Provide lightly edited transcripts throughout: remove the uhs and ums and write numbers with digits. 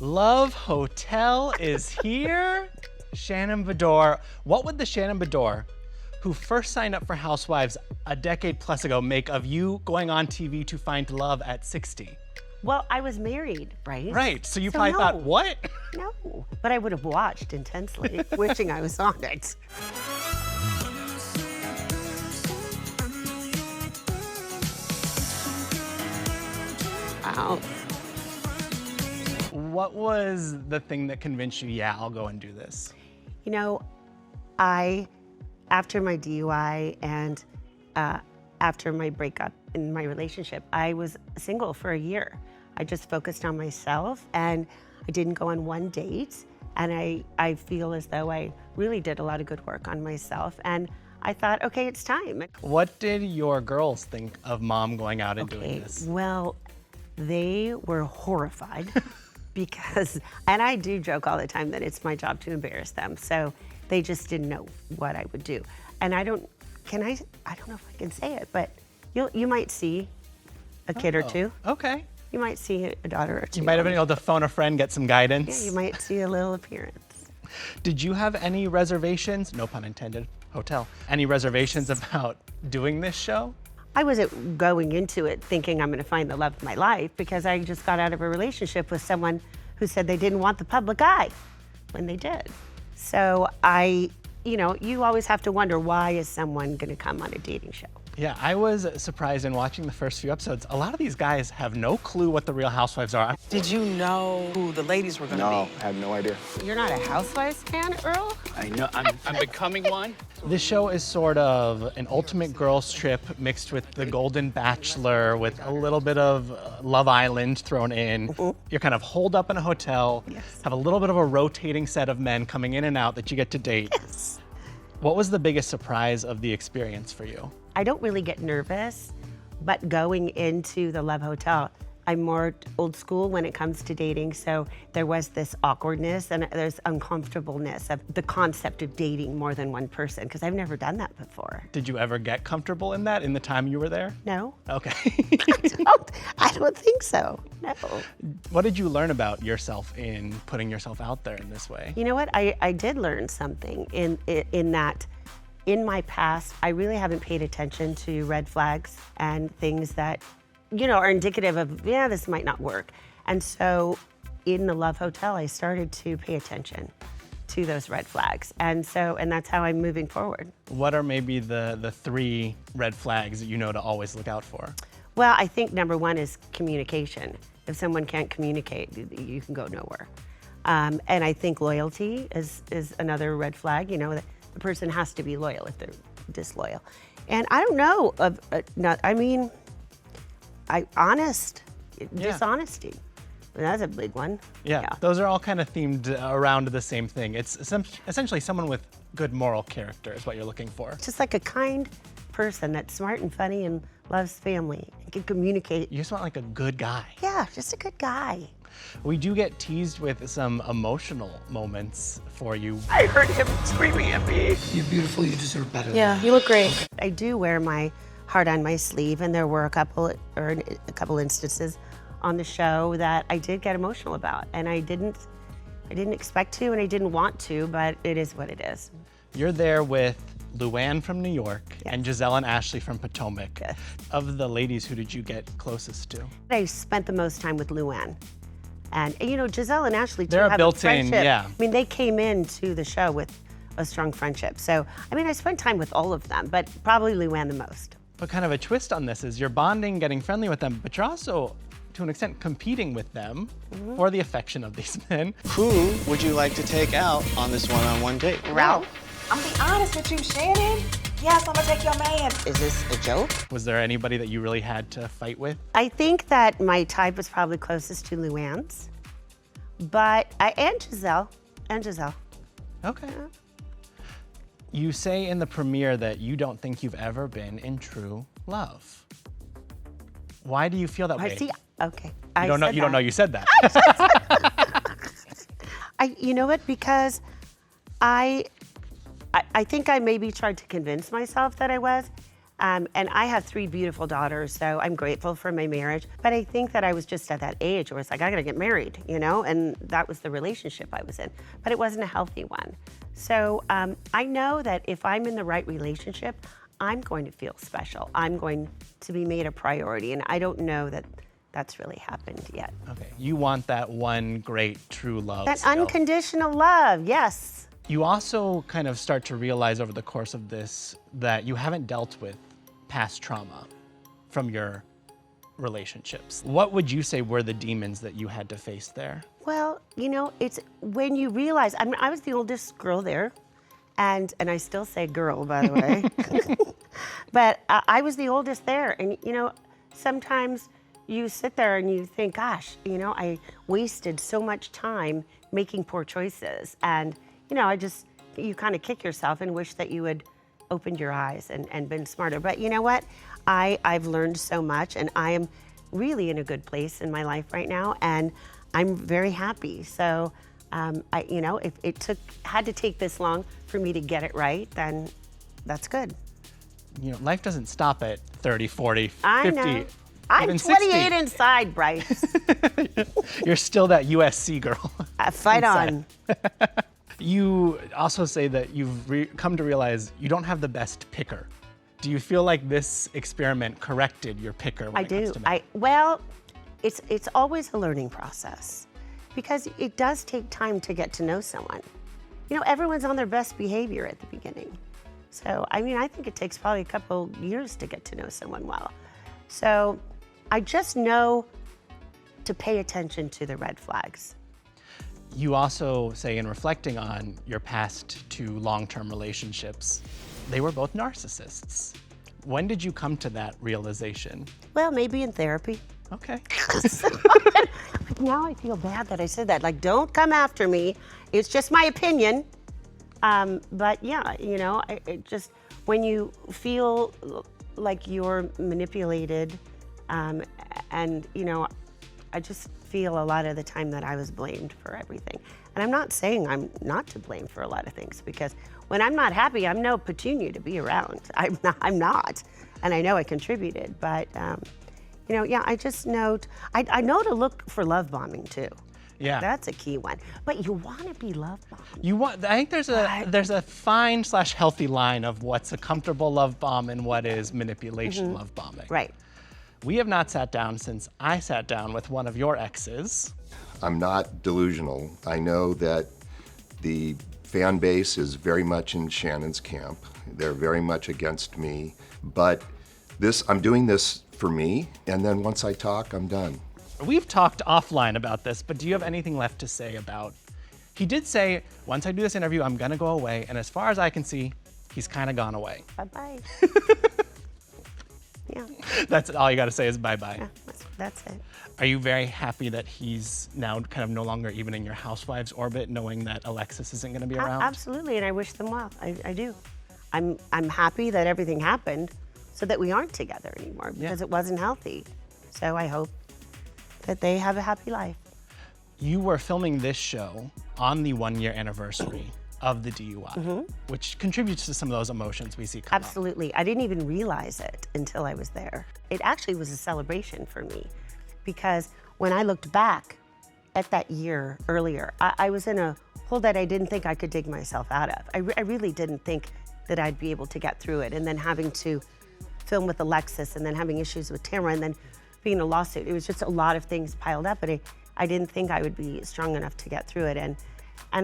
Love Hotel is here. Shannon Beador. What would the Shannon Beador who first signed up for Housewives a decade plus ago make of you going on TV to find love at 60? Well, I was married, Brice. Right, so you probably thought, what? No, but I would have watched intensely, wishing I was on it. Wow. What was the thing that convinced you, yeah, I'll go and do this? You know, after my DUI and after my breakup in my relationship, I was single for a year. I just focused on myself and I didn't go on one date. And I feel as though I really did a lot of good work on myself. And I thought, okay, it's time. What did your girls think of mom going out and doing this? Well, they were horrified because, and I do joke all the time that it's my job to embarrass them. So they just didn't know what I would do. And I don't know if I can say it, but you might see a kid or two. Okay. You might see a daughter or two. You might have been able to phone a friend, get some guidance. Yeah, you might see a little appearance. Did you have any reservations, no pun intended, hotel, any reservations about doing this show? I wasn't going into it thinking I'm going to find the love of my life because I just got out of a relationship with someone who said they didn't want the public eye when they did. So you always have to wonder, why is someone going to come on a dating show? Yeah, I was surprised in watching the first few episodes. A lot of these guys have no clue what the Real Housewives are. Did you know who the ladies were gonna be? No, I had no idea. You're not a Housewives fan, Earl? I know, I'm becoming one. This show is sort of an ultimate girls trip mixed with The Golden Bachelor with a little bit of Love Island thrown in. You're kind of holed up in a hotel, have a little bit of a rotating set of men coming in and out that you get to date. Yes. What was the biggest surprise of the experience for you? I don't really get nervous, but going into the Love Hotel, I'm more old school when it comes to dating, so there was this awkwardness and there's uncomfortableness of the concept of dating more than one person, because I've never done that before. Did you ever get comfortable in that in the time you were there? No. Okay. I don't think so, no. What did you learn about yourself in putting yourself out there in this way? You know what, I did learn something in that. In my past, I really haven't paid attention to red flags and things that, are indicative of, yeah, this might not work. And so in the Love Hotel, I started to pay attention to those red flags. And that's how I'm moving forward. What are maybe the 3 red flags that you know to always look out for? Well, I think number 1 is communication. If someone can't communicate, you can go nowhere. And I think loyalty is another red flag, that the person has to be loyal if they're disloyal. And I don't know, dishonesty. That's a big one. Yeah, those are all kind of themed around the same thing. It's essentially someone with good moral character is what you're looking for. Just like a kind person that's smart and funny and loves family and can communicate. You just want like a good guy. Yeah, just a good guy. We do get teased with some emotional moments for you. I heard him screaming at me. You're beautiful, you deserve better. Yeah, you look great. I do wear my heart on my sleeve, and there were a couple instances on the show that I did get emotional about, and I didn't expect to, and I didn't want to, but it is what it is. You're there with Luann from New York and Gizelle and Ashley from Potomac. Yes. Of the ladies, who did you get closest to? I spent the most time with Luann. And Gizelle and Ashley too They're have built a friendship. in, yeah. I mean, they came into the show with a strong friendship. So, I spent time with all of them, but probably Luann the most. But kind of a twist on this is you're bonding, getting friendly with them, but you're also, to an extent, competing with them for the affection of these men. Who would you like to take out on this one-on-one date? Ralph? I'm being honest with you, Shannon. Yes, I'm gonna take your man. Is this a joke? Was there anybody that you really had to fight with? I think that my type was probably closest to Luann's, and Gizelle. Okay. You say in the premiere that you don't think you've ever been in true love. Why do you feel that way? Okay. You don't know you said that. You know what? Because I think I maybe tried to convince myself that I was, And I have 3 beautiful daughters, so I'm grateful for my marriage. But I think that I was just at that age where it's like, I gotta get married, you know? And that was the relationship I was in. But it wasn't a healthy one. So I know that if I'm in the right relationship, I'm going to feel special. I'm going to be made a priority. And I don't know that that's really happened yet. Okay, you want that one great true love. That still. unconditional love, yes. You also kind of start to realize over the course of this that you haven't dealt with past trauma from your relationships. What would you say were the demons that you had to face there? Well, you know, it's when you realize, I mean, I was the oldest girl there, and I still say girl, by the way. But I was the oldest there, and you know, sometimes you sit there and you think, gosh, you know, I wasted so much time making poor choices, and you know, you kind of kick yourself and wish that you had opened your eyes and been smarter. But you know what? I've learned so much, and I am really in a good place in my life right now, and I'm very happy. So, you know, if it had to take this long for me to get it right, then that's good. You know, life doesn't stop at 30, 40, 50. I know. I'm even 28 60. inside, Brice. You're still that USC girl. Fight inside. on. You also say that you've come to realize you don't have the best picker. Do you feel like this experiment corrected your picker when I it comes do. to men? Well, it's always a learning process because it does take time to get to know someone. You know, everyone's on their best behavior at the beginning. So, I mean, I think it takes probably a couple years to get to know someone well. So, I just know to pay attention to the red flags. You also say in reflecting on your past 2 long-term relationships, they were both narcissists. When did you come to that realization? Well, maybe in therapy. Okay. Now I feel bad that I said that. Like, don't come after me. It's just my opinion. But yeah, you know, it just when you feel like you're manipulated, and you know, I just feel a lot of the time that I was blamed for everything. And I'm not saying I'm not to blame for a lot of things, because when I'm not happy, I'm no petunia to be around. I'm not. And I know I contributed, but you know, yeah, I just know, I know to look for love bombing too. Yeah. That's a key one. But you want to be love bombed. I think there's a fine / healthy line of what's a comfortable love bomb and what is manipulation love bombing. Right. We have not sat down since I sat down with one of your exes. I'm not delusional. I know that the fan base is very much in Shannon's camp. They're very much against me. But I'm doing this for me, and then once I talk, I'm done. We've talked offline about this, but do you have anything left to say about? He did say, once I do this interview, I'm gonna go away, and as far as I can see, he's kind of gone away. Bye-bye. Yeah. That's all you gotta say is bye-bye. Yeah, that's it. Are you very happy that he's now kind of no longer even in your housewives orbit, knowing that Alexis isn't gonna be around? Absolutely, and I wish them well. I do. I'm happy that everything happened so that we aren't together anymore, because it wasn't healthy. So I hope that they have a happy life. You were filming this show on the 1-year anniversary of the DUI, which contributes to some of those emotions we see come up. Absolutely. I didn't even realize it until I was there. It actually was a celebration for me, because when I looked back at that year earlier, I was in a hole that I didn't think I could dig myself out of. I really didn't think that I'd be able to get through it. And then having to film with Alexis, and then having issues with Tamra, and then being in a lawsuit. It was just a lot of things piled up, but I didn't think I would be strong enough to get through it. And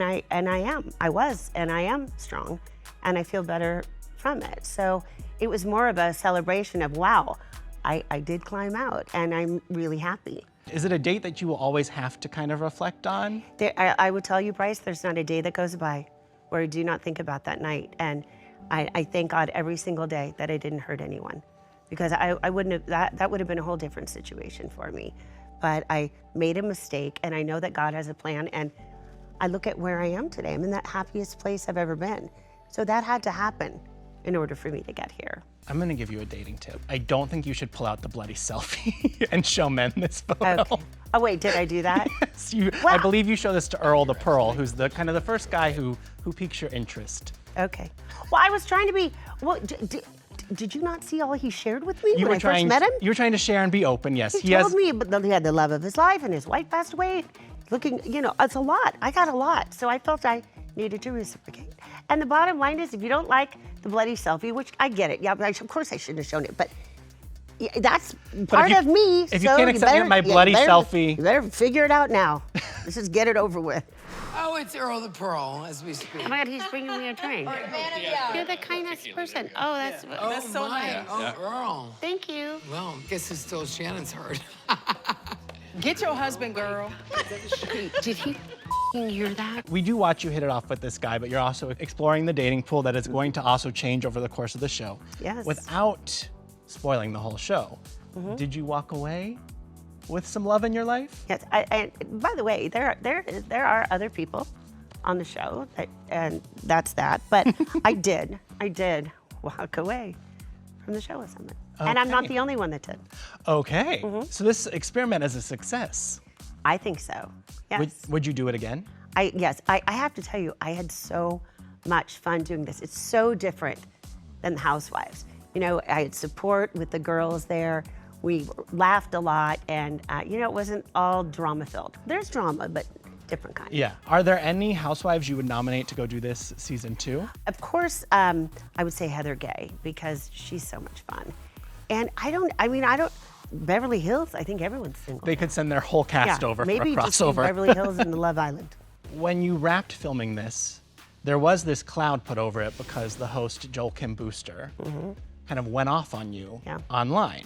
I am. I was, and I am strong, and I feel better from it. So it was more of a celebration of, wow, I did climb out, and I'm really happy. Is it a date that you will always have to kind of reflect on? I would tell you, Brice, there's not a day that goes by where I do not think about that night. And I thank God every single day that I didn't hurt anyone, because I wouldn't have, that would have been a whole different situation for me. But I made a mistake, and I know that God has a plan, and I look at where I am today. I'm in that happiest place I've ever been. So that had to happen in order for me to get here. I'm gonna give you a dating tip. I don't think you should pull out the bloody selfie and show men this photo. Okay. Oh wait, did I do that? Yes, I believe you show this to Earl the Pearl, who's the kind of the first guy who piques your interest. Okay. Well, I was trying to be, well, do Did you not see all he shared with me You when were I trying. first met him? You were trying to share and be open. Yes, He told me but he had the love of his life and his wife passed away. Looking, it's a lot. I got a lot. So I felt I needed to reciprocate. And the bottom line is, if you don't like the bloody selfie, which I get it. Yeah, of course I shouldn't have shown it. But that's part of me. If you can't accept my bloody selfie. You better figure it out now. Let's just get it over with. Oh, it's Earl the Pearl as we speak. Oh my God, he's bringing me a drink. You're the kindest person. Oh, that's So nice. Oh, Earl. Thank you. Well, guess it's still Shannon's heart. Get your husband, girl. Did he hear that? We do watch you hit it off with this guy, but you're also exploring the dating pool that is going to also change over the course of the show. Yes. Without spoiling the whole show, did you walk away with some love in your life? Yes. By the way, there are other people on the show, and that's that. But I did walk away from the show with someone, and I'm not Okay. the only one that did. Okay. So this experiment is a success. I think so. Yes. Would you do it again? Yes. I have to tell you, I had so much fun doing this. It's so different than the Housewives. I had support with the girls there. We laughed a lot, and it wasn't all drama filled. There's drama, but different kind. Yeah. Are there any housewives you would nominate to go do this season 2? Of course, I would say Heather Gay, because she's so much fun. And Beverly Hills, I think everyone's single. They could send their whole cast over maybe for a just do crossover. Beverly Hills and the Love Island. When you wrapped filming this, there was this cloud put over it because the host, Joel Kim Booster, kind of went off on you online.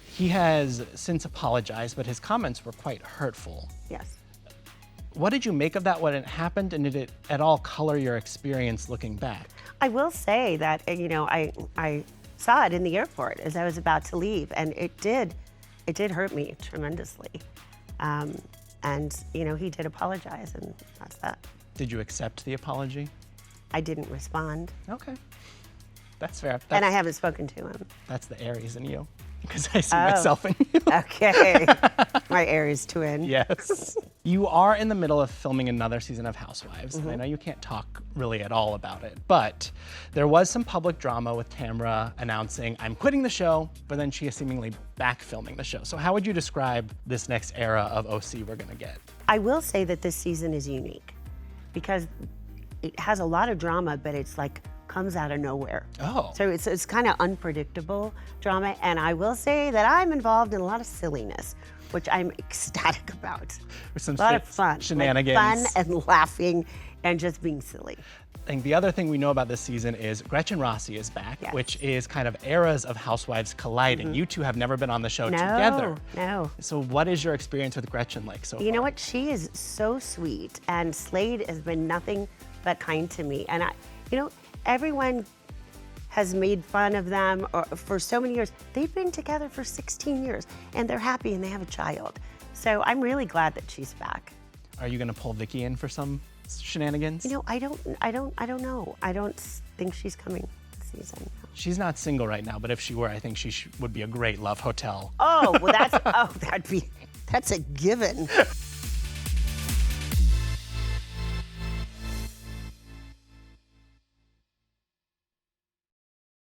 He has since apologized, but his comments were quite hurtful. Yes. What did you make of that when it happened, and did it at all color your experience looking back? I will say that, I saw it in the airport as I was about to leave, and it did hurt me tremendously. And he did apologize, and that's that. Did you accept the apology? I didn't respond, Okay. That's fair. and I haven't spoken to him. That's the Aries in you, because I see myself in you. Okay. My Aries twin. Yes. You are in the middle of filming another season of Housewives, and I know you can't talk really at all about it, but there was some public drama with Tamra announcing, I'm quitting the show, but then she is seemingly back filming the show. So how would you describe this next era of OC we're gonna get? I will say that this season is unique because it has a lot of drama, but it's like comes out of nowhere. Oh. So it's kind of unpredictable drama, and I will say that I'm involved in a lot of silliness, which I'm ecstatic about. With some A lot of fun. shenanigans. Like fun and laughing and just being silly. I think the other thing we know about this season is Gretchen Rossi is back, Yes. which is kind of eras of Housewives colliding. You two have never been on the show No, together. no. So what is your experience with Gretchen like so far? You know what? She is so sweet, and Slade has been nothing but kind to me. And everyone has made fun of them for so many years. They've been together for 16 years, and they're happy, and they have a child. So I'm really glad that she's back. Are you gonna pull Vicky in for some shenanigans? I don't know. I don't think she's coming this season. She's not single right now, but if she were, I think she would be a great love hotel. Oh, well, that's a given.